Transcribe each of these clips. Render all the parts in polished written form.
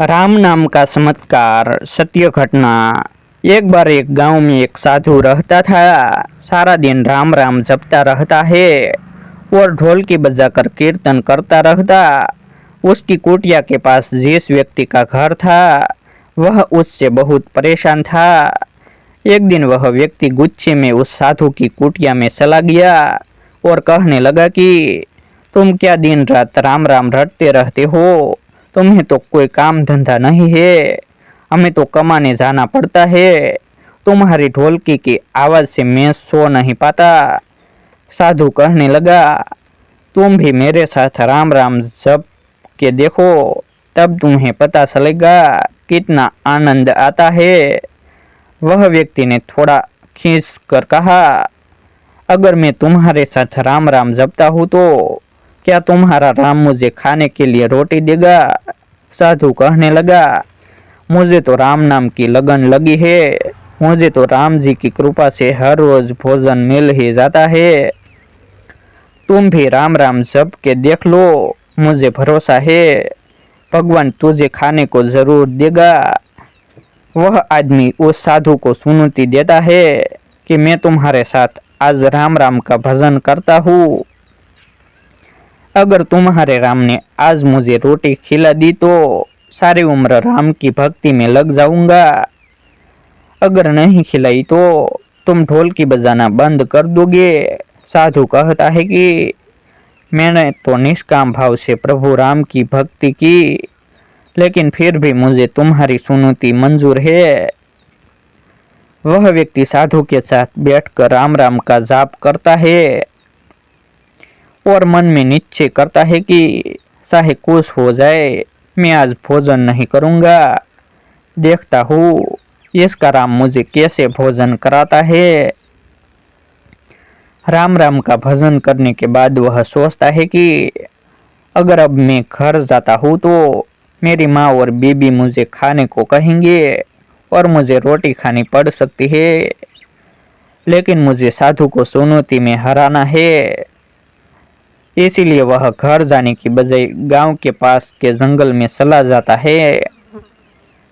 राम नाम का चमत्कार सत्य घटना। एक बार एक गांव में एक साधु रहता था। सारा दिन राम राम जपता रहता है और ढोल की बजाकर कीर्तन करता रहता। उसकी कुटिया के पास जिस व्यक्ति का घर था वह उससे बहुत परेशान था। एक दिन वह व्यक्ति गुस्से में उस साधु की कुटिया में चला गया और कहने लगा कि तुम क्या दिन रात राम राम रटते रहते हो। तुम्हें तो कोई काम धंधा नहीं है, हमें तो कमाने जाना पड़ता है। तुम्हारी ढोलकी की आवाज़ से मैं सो नहीं पाता। साधु कहने लगा, तुम भी मेरे साथ राम राम जप के देखो, तब तुम्हें पता चलेगा कितना आनंद आता है। वह व्यक्ति ने थोड़ा खींच कर कहा, अगर मैं तुम्हारे साथ राम राम जपता हूँ तो क्या तुम्हारा राम मुझे खाने के लिए रोटी देगा। साधु कहने लगा, मुझे तो राम नाम की लगन लगी है, मुझे तो राम जी की कृपा से हर रोज भोजन मिल ही जाता है। तुम भी राम राम जप के देख लो, मुझे भरोसा है भगवान तुझे खाने को जरूर देगा। वह आदमी उस साधु को सुनती देता है कि मैं तुम्हारे साथ आज राम राम का भजन करता हूँ। अगर तुम्हारे राम ने आज मुझे रोटी खिला दी तो सारी उम्र राम की भक्ति में लग जाऊंगा। अगर नहीं खिलाई तो तुम ढोल की बजाना बंद कर दोगे। साधु कहता है कि मैंने तो निष्काम भाव से प्रभु राम की भक्ति की, लेकिन फिर भी मुझे तुम्हारी सुनती मंजूर है। वह व्यक्ति साधु के साथ बैठकर राम राम का जाप करता है और मन में निश्चय करता है कि चाहे कुछ हो जाए मैं आज भोजन नहीं करूंगा। देखता हूँ इसका राम मुझे कैसे भोजन कराता है। राम राम का भजन करने के बाद वह सोचता है कि अगर अब मैं घर जाता हूँ तो मेरी माँ और बीबी मुझे खाने को कहेंगे और मुझे रोटी खानी पड़ सकती है, लेकिन मुझे साधु को चुनौती में हराना है। इसीलिए वह घर जाने की बजाय गांव के पास के जंगल में चला जाता है।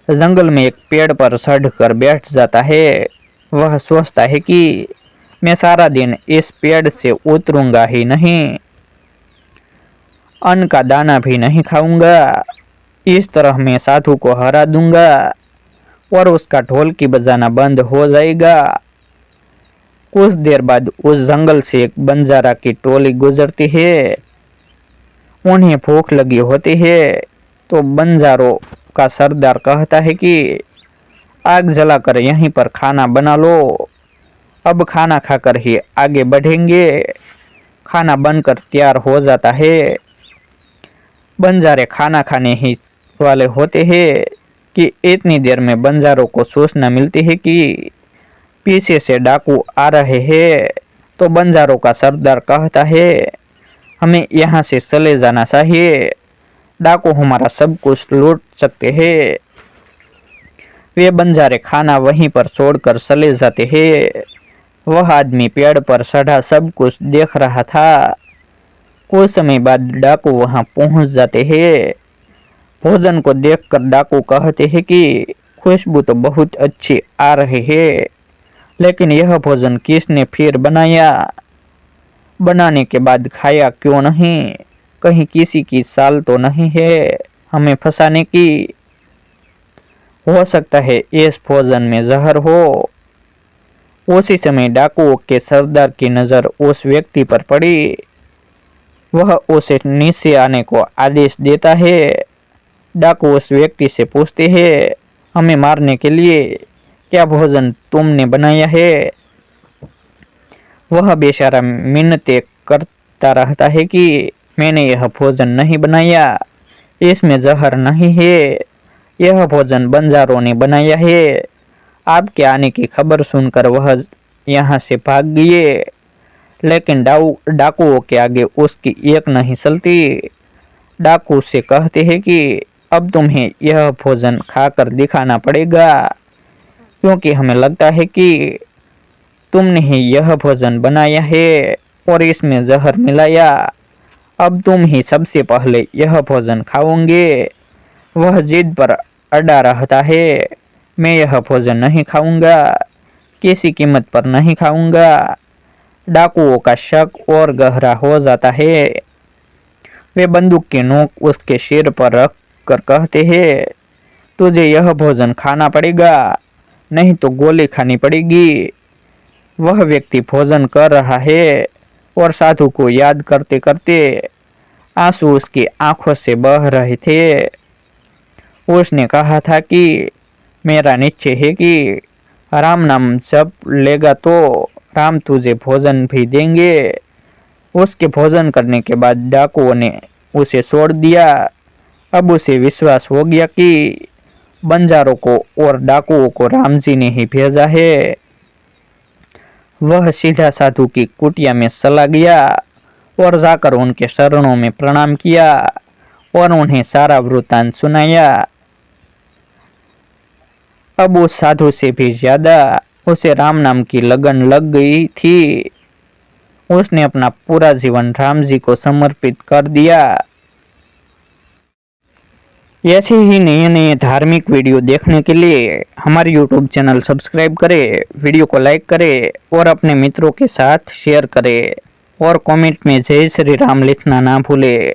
जंगल में एक पेड़ पर चढ़कर बैठ जाता है। वह सोचता है कि मैं सारा दिन इस पेड़ से उतरूंगा ही नहीं, अन्न का दाना भी नहीं खाऊंगा। इस तरह मैं साधु को हरा दूंगा और उसका ढोल की बजाना बंद हो जाएगा। कुछ देर बाद उस जंगल से एक बंजारा की टोली गुजरती है। उन्हें भूख लगी होती है तो बंजारों का सरदार कहता है कि आग जलाकर यहीं पर खाना बना लो, अब खाना खाकर ही आगे बढ़ेंगे। खाना बनकर तैयार हो जाता है। बंजारे खाना खाने ही वाले होते हैं कि इतनी देर में बंजारों को सूचना मिलती है कि पीछे से डाकू आ रहे हैं। तो बंजारों का सरदार कहता है, हमें यहाँ से चले जाना चाहिए, डाकू हमारा सब कुछ लूट सकते हैं। वे बंजारे खाना वहीं पर छोड़कर चले जाते हैं। वह आदमी पेड़ पर चढ़ा सब कुछ देख रहा था। कुछ समय बाद डाकू वहां पहुंच जाते हैं। भोजन को देखकर डाकू कहते हैं कि खुशबू तो बहुत अच्छी आ रही है, लेकिन यह भोजन किसने फिर बनाया। बनाने के बाद खाया क्यों नहीं, कहीं किसी की चाल तो नहीं है हमें फंसाने की। हो सकता है इस भोजन में जहर हो। उसी समय डाकुओं के सरदार की नजर उस व्यक्ति पर पड़ी। वह उसे नीचे आने को आदेश देता है। डाकू उस व्यक्ति से पूछते हैं, हमें मारने के लिए क्या भोजन तुमने बनाया है। वह बेचारा मिन्नतें करता रहता है कि मैंने यह भोजन नहीं बनाया, इसमें जहर नहीं है, यह भोजन बंजारों ने बनाया है। आपके आने की खबर सुनकर वह यहाँ से भाग गए, लेकिन डाकुओं के आगे उसकी एक नहीं चलती। डाकू से कहते हैं कि अब तुम्हें यह भोजन खाकर दिखाना पड़ेगा, क्योंकि हमें लगता है कि तुमने ही यह भोजन बनाया है और इसमें जहर मिलाया। अब तुम ही सबसे पहले यह भोजन खाओगे। वह जिद पर अड़ा रहता है, मैं यह भोजन नहीं खाऊंगा, किसी कीमत पर नहीं खाऊंगा। डाकुओं का शक और गहरा हो जाता है। वे बंदूक की नोक उसके सिर पर रख कर कहते हैं, तुझे यह भोजन खाना पड़ेगा, नहीं तो गोली खानी पड़ेगी। वह व्यक्ति भोजन कर रहा है और साधु को याद करते करते आंसू उसकी आंखों से बह रहे थे। उसने कहा था कि मेरा निश्चय है कि राम नाम जप लेगा तो राम तुझे भोजन भी देंगे। उसके भोजन करने के बाद डाकुओं ने उसे छोड़ दिया। अब उसे विश्वास हो गया कि बंजारों को और डाकुओं को राम जी ने ही भेजा है। वह सीधा साधु की कुटिया में चला गया और जाकर उनके चरणों में प्रणाम किया और उन्हें सारा वृत्तांत सुनाया। अब उस साधु से भी ज्यादा उसे राम नाम की लगन लग गई थी। उसने अपना पूरा जीवन राम जी को समर्पित कर दिया। ऐसे ही नए नए धार्मिक वीडियो देखने के लिए हमारे YouTube चैनल सब्सक्राइब करें, वीडियो को लाइक करें और अपने मित्रों के साथ शेयर करें और कमेंट में जय श्री राम लिखना ना भूलें।